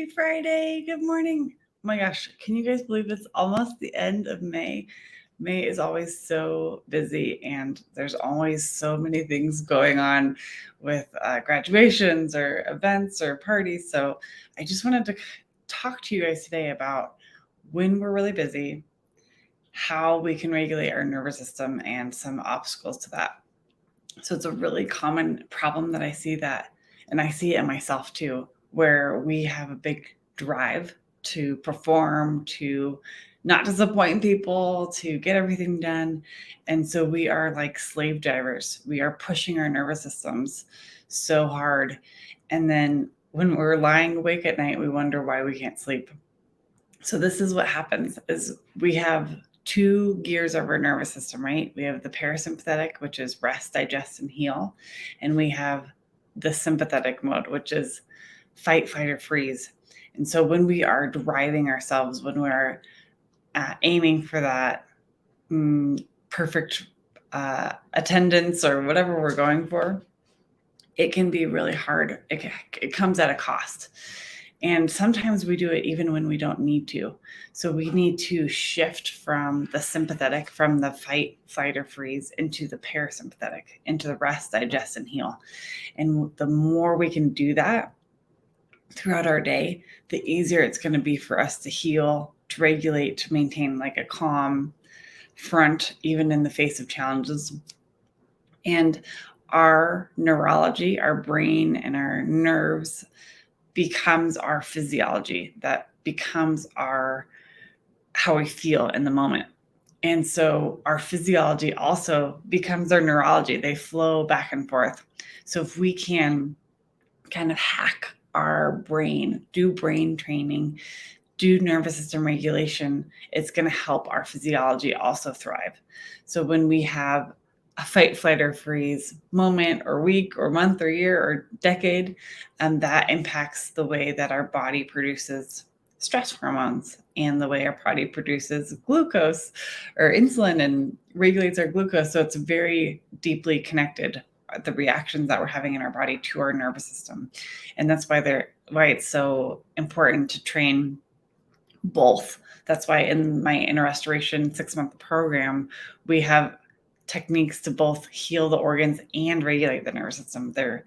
Happy Friday. Good morning. Oh my gosh, can you guys believe it's almost the end of May? May is always so busy, and there's always so many things going on with graduations or events or parties. So I just wanted to talk to you guys today about when we're really busy, how we can regulate our nervous system, and some obstacles to that. So it's a really common problem that I see and I see it in myself too, where we have a big drive to perform, to not disappoint people, to get everything done. And so we are like slave drivers. We are pushing our nervous systems so hard. And then when we're lying awake at night, we wonder why we can't sleep. So this is what happens is we have two gears of our nervous system, right? We have the parasympathetic, which is rest, digest, and heal. And we have the sympathetic mode, which is fight, flight, or freeze. And so when we are driving ourselves, when we're aiming for that perfect attendance or whatever we're going for, it can be really hard. It comes at a cost. And sometimes we do it even when we don't need to. So we need to shift from the sympathetic, from the fight, flight, or freeze into the parasympathetic, into the rest, digest, and heal. And the more we can do that throughout our day, the easier it's going to be for us to heal, to regulate, to maintain like a calm front, even in the face of challenges. And our neurology, our brain and our nerves becomes our physiology, that becomes how we feel in the moment. And so our physiology also becomes our neurology. They flow back and forth. So if we can kind of hack our brain, do brain training, do nervous system regulation, it's going to help our physiology also thrive. So when we have a fight, flight, or freeze moment or week or month or year or decade, that impacts the way that our body produces stress hormones and the way our body produces glucose or insulin and regulates our glucose. So it's very deeply connected, the reactions that we're having in our body to our nervous system. And that's why it's so important to train both. That's why in my Inner Restoration 6-month program, we have techniques to both heal the organs and regulate the nervous system. They're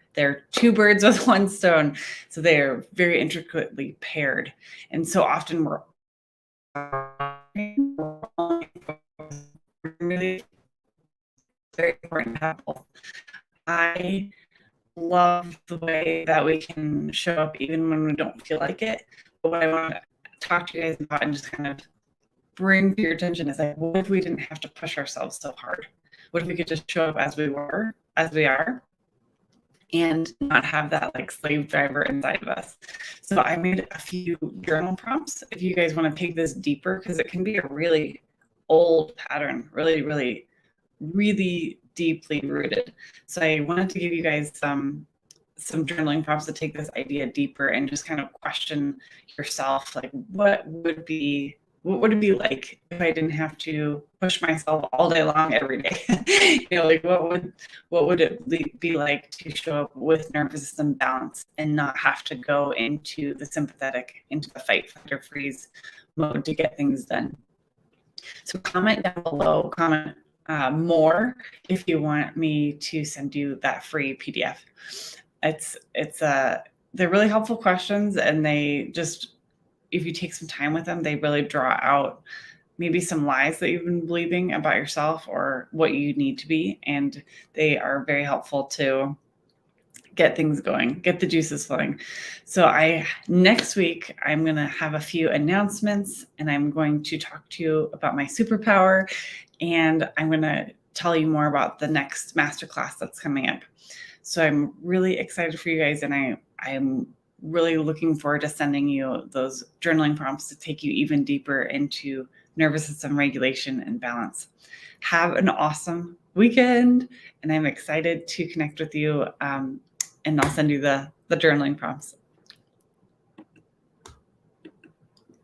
two birds with one stone. So they are very intricately paired. And so often we're really very important to have both. I love the way that we can show up even when we don't feel like it. But what I want to talk to you guys about and just kind of bring to your attention is like, what if we didn't have to push ourselves so hard? What if we could just show up as we are, and not have that like slave driver inside of us? So I made a few journal prompts if you guys want to take this deeper, because it can be a really old pattern, really, really, really deeply rooted. So I wanted to give you guys some journaling prompts to take this idea deeper and just kind of question yourself, like what would it be like if I didn't have to push myself all day long every day? Like what would it be like to show up with nervous system balance and not have to go into the sympathetic, into the fight, flight, or freeze mode to get things done? So comment down below, comment more if you want me to send you that free PDF. They're really helpful questions, and they just, if you take some time with them, they really draw out maybe some lies that you've been believing about yourself or what you need to be. And they are very helpful to get things going, get the juices flowing. So next week, I'm going to have a few announcements, and I'm going to talk to you about my superpower, and I'm going to tell you more about the next masterclass that's coming up. So I'm really excited for you guys, and I'm really looking forward to sending you those journaling prompts to take you even deeper into nervous system regulation and balance. Have an awesome weekend, and I'm excited to connect with you, and I'll send you the journaling prompts.